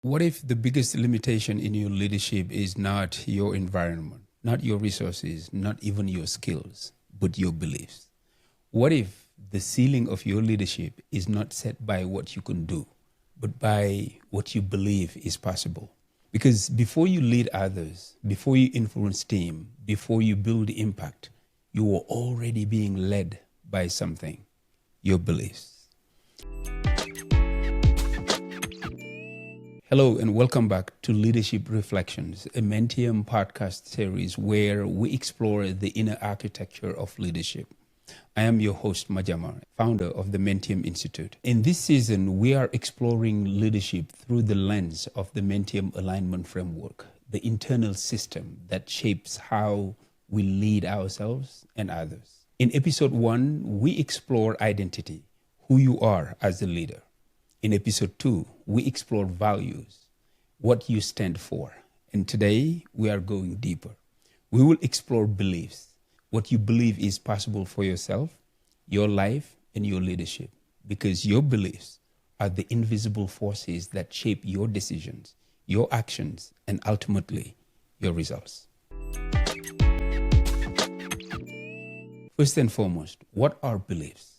What if the biggest limitation in your leadership is not your environment, not your resources, not even your skills, but your beliefs? What if the ceiling of your leadership is not set by what you can do, but by what you believe is possible? Because before you lead others, before you influence team, before you build impact, you are already being led by something, your beliefs. Hello and welcome back to Leadership Reflections, a Mentium podcast series where we explore the inner architecture of leadership. I am your host, Madiama, founder of the Mentium Institute. In this season, we are exploring leadership through the lens of the Mentium Alignment Framework, the internal system that shapes how we lead ourselves and others. In episode 1, we explore identity, who you are as a leader. In episode 2, we explore values, what you stand for. And today, we are going deeper. We will explore beliefs, what you believe is possible for yourself, your life, and your leadership. Because your beliefs are the invisible forces that shape your decisions, your actions, and ultimately, your results. First and foremost, what are beliefs?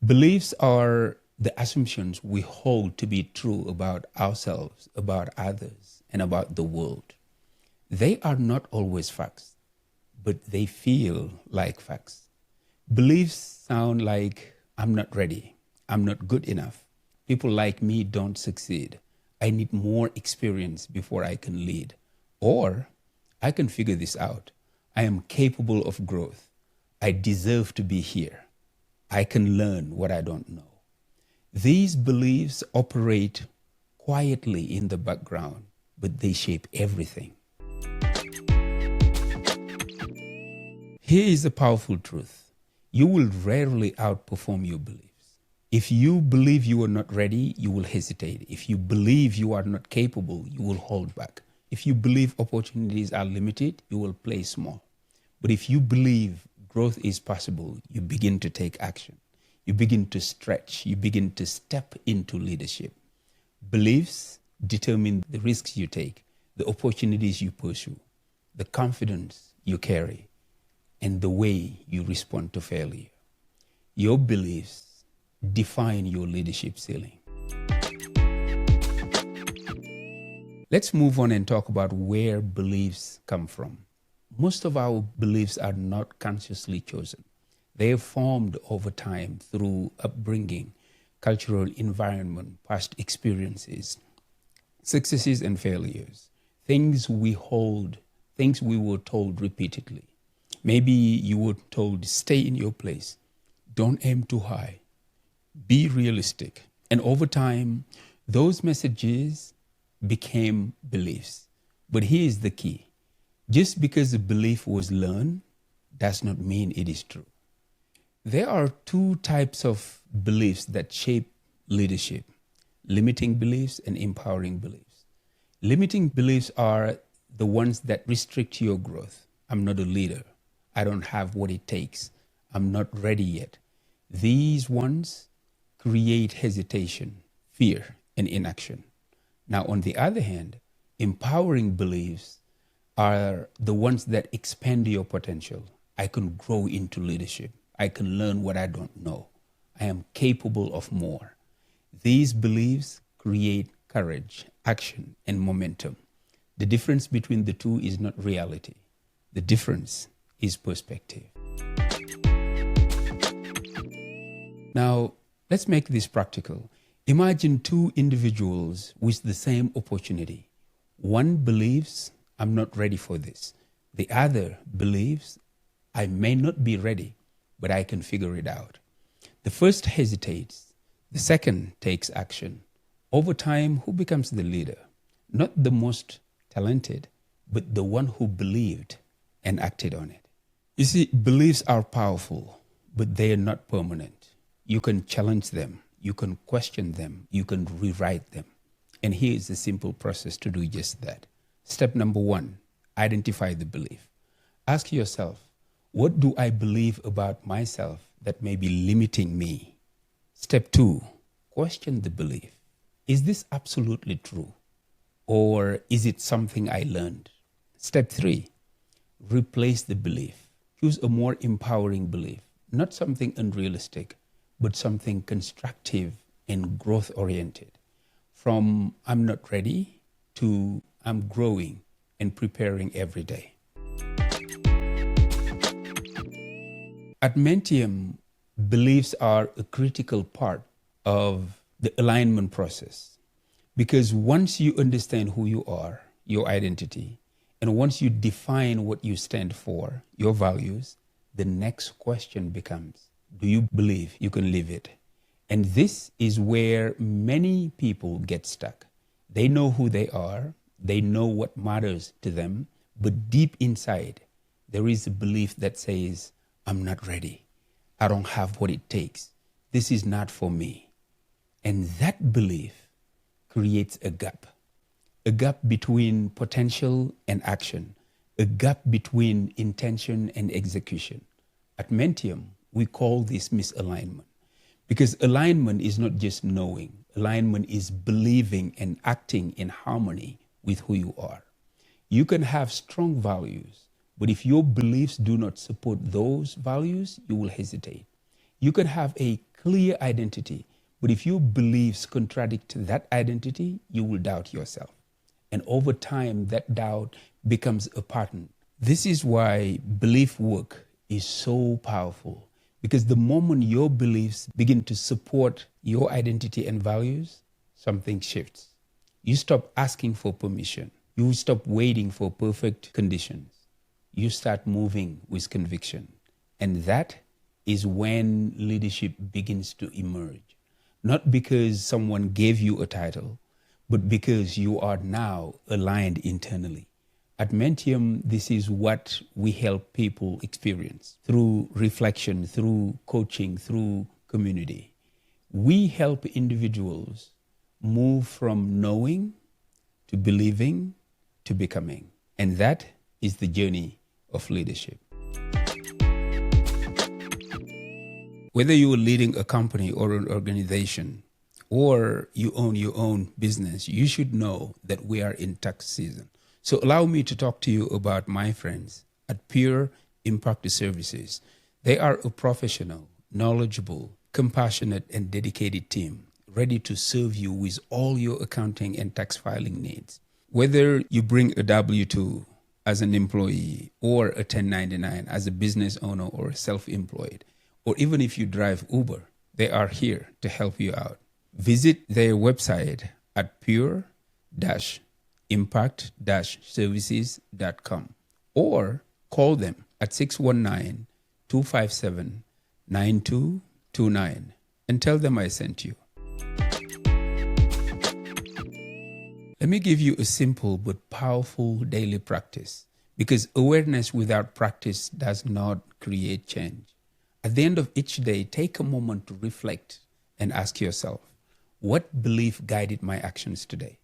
Beliefs are the assumptions we hold to be true about ourselves, about others, and about the world. They are not always facts, but they feel like facts. Beliefs sound like, I'm not ready, I'm not good enough, people like me don't succeed, I need more experience before I can lead, or I can figure this out, I am capable of growth, I deserve to be here, I can learn what I don't know. These beliefs operate quietly in the background, but they shape everything. Here is a powerful truth. You will rarely outperform your beliefs. If you believe you are not ready, you will hesitate. If you believe you are not capable, you will hold back. If you believe opportunities are limited, you will play small. But if you believe growth is possible, you begin to take action. You begin to stretch, you begin to step into leadership. Beliefs determine the risks you take, the opportunities you pursue, the confidence you carry, and the way you respond to failure. Your beliefs define your leadership ceiling. Let's move on and talk about where beliefs come from. Most of our beliefs are not consciously chosen. They are formed over time through upbringing, cultural environment, past experiences, successes and failures, things we hold, things we were told repeatedly. Maybe you were told, stay in your place, don't aim too high, be realistic. And over time, those messages became beliefs. But here's the key. Just because a belief was learned does not mean it is true. There are two types of beliefs that shape leadership, limiting beliefs and empowering beliefs. Limiting beliefs are the ones that restrict your growth. I'm not a leader. I don't have what it takes. I'm not ready yet. These ones create hesitation, fear, and inaction. Now, on the other hand, empowering beliefs are the ones that expand your potential. I can grow into leadership. I can learn what I don't know. I am capable of more. These beliefs create courage, action, and momentum. The difference between the two is not reality. The difference is perspective. Now, let's make this practical. Imagine two individuals with the same opportunity. One believes, I'm not ready for this. The other believes, I may not be ready, but I can figure it out. The first hesitates, the second takes action. Over time, who becomes the leader? Not the most talented, but the one who believed and acted on it. You see, beliefs are powerful, but they are not permanent. You can challenge them, you can question them, you can rewrite them. And here is a simple process to do just that. Step number 1, identify the belief. Ask yourself, what do I believe about myself that may be limiting me? Step 2, question the belief. Is this absolutely true? Or is it something I learned? Step 3, replace the belief. Choose a more empowering belief, not something unrealistic, but something constructive and growth-oriented. From I'm not ready to I'm growing and preparing every day. At Mentium, beliefs are a critical part of the alignment process, because once you understand who you are, your identity, and once you define what you stand for, your values, the next question becomes, do you believe you can live it? And this is where many people get stuck. They know who they are, they know what matters to them, but deep inside, there is a belief that says, I'm not ready. I don't have what it takes. This is not for me. And that belief creates a gap between potential and action, a gap between intention and execution. At Mentium, we call this misalignment, because alignment is not just knowing. Alignment is believing and acting in harmony with who you are. You can have strong values, but if your beliefs do not support those values, you will hesitate. You can have a clear identity, but if your beliefs contradict that identity, you will doubt yourself. And over time, that doubt becomes a pattern. This is why belief work is so powerful, because the moment your beliefs begin to support your identity and values, something shifts. You stop asking for permission. You stop waiting for perfect conditions. You start moving with conviction. And that is when leadership begins to emerge. Not because someone gave you a title, but because you are now aligned internally. At Mentium, this is what we help people experience through reflection, through coaching, through community. We help individuals move from knowing to believing to becoming. And that is the journey of leadership. Whether you are leading a company or an organization, or you own your own business, you should know that we are in tax season. So allow me to talk to you about my friends at Pure Impact Services. They are a professional, knowledgeable, compassionate, and dedicated team ready to serve you with all your accounting and tax filing needs. Whether you bring a W-2 as an employee or a 1099 as a business owner or self-employed, or even if you drive Uber, they are here to help you out. Visit their website at pure-impact-services.com or call them at 619-257-9229 and tell them I sent you. Let me give you a simple but powerful daily practice, because awareness without practice does not create change. At the end of each day, take a moment to reflect and ask yourself, what belief guided my actions today?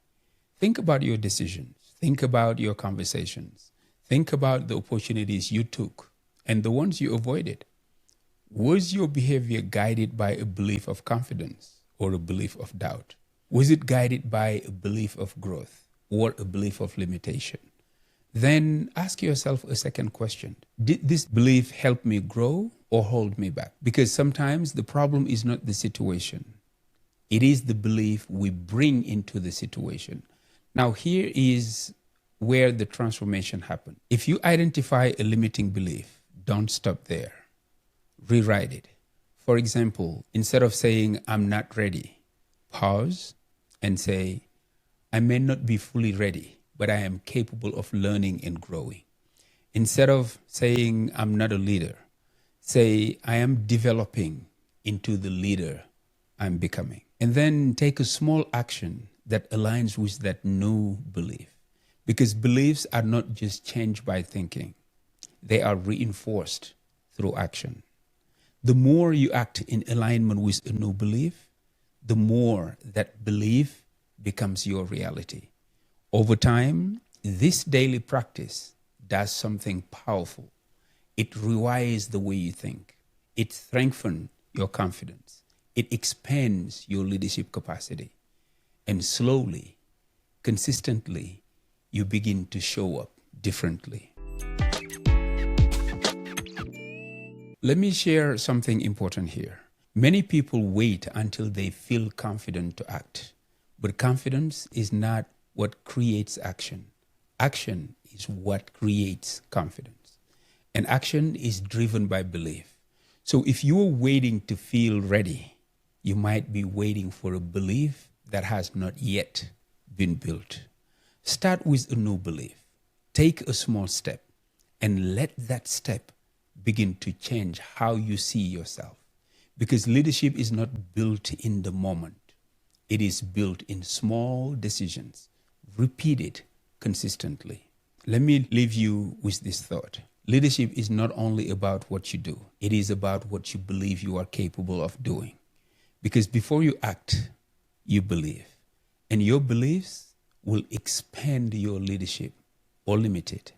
Think about your decisions. Think about your conversations. Think about the opportunities you took and the ones you avoided. Was your behavior guided by a belief of confidence or a belief of doubt? Was it guided by a belief of growth or a belief of limitation? Then ask yourself a second question. Did this belief help me grow or hold me back? Because sometimes the problem is not the situation. It is the belief we bring into the situation. Now, here is where the transformation happens. If you identify a limiting belief, don't stop there. Rewrite it. For example, instead of saying, I'm not ready, pause and say, I may not be fully ready, but I am capable of learning and growing. Instead of saying, I'm not a leader, say, I am developing into the leader I'm becoming. And then take a small action that aligns with that new belief. Because beliefs are not just changed by thinking. They are reinforced through action. The more you act in alignment with a new belief, the more that belief becomes your reality. Over time, this daily practice does something powerful. It rewires the way you think. It strengthens your confidence. It expands your leadership capacity. And slowly, consistently, you begin to show up differently. Let me share something important here. Many people wait until they feel confident to act, but confidence is not what creates action. Action is what creates confidence, and action is driven by belief. So if you are waiting to feel ready, you might be waiting for a belief that has not yet been built. Start with a new belief. Take a small step and let that step begin to change how you see yourself. Because leadership is not built in the moment. It is built in small decisions, repeated consistently. Let me leave you with this thought. Leadership is not only about what you do, it is about what you believe you are capable of doing. Because before you act, you believe. And your beliefs will expand your leadership or limit it.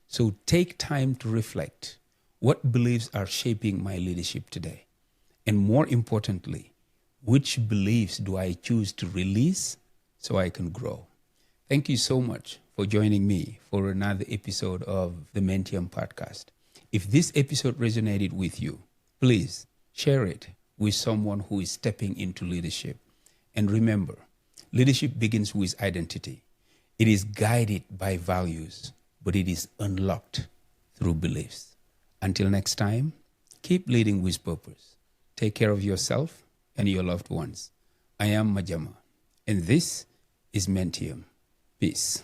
So take time to reflect. What beliefs are shaping my leadership today? And more importantly, which beliefs do I choose to release so I can grow? Thank you so much for joining me for another episode of the Mentium podcast. If this episode resonated with you, please share it with someone who is stepping into leadership. And remember, leadership begins with identity. It is guided by values, but it is unlocked through beliefs. Until next time, keep leading with purpose. Take care of yourself and your loved ones. I am Madiama, and this is Mentium. Peace.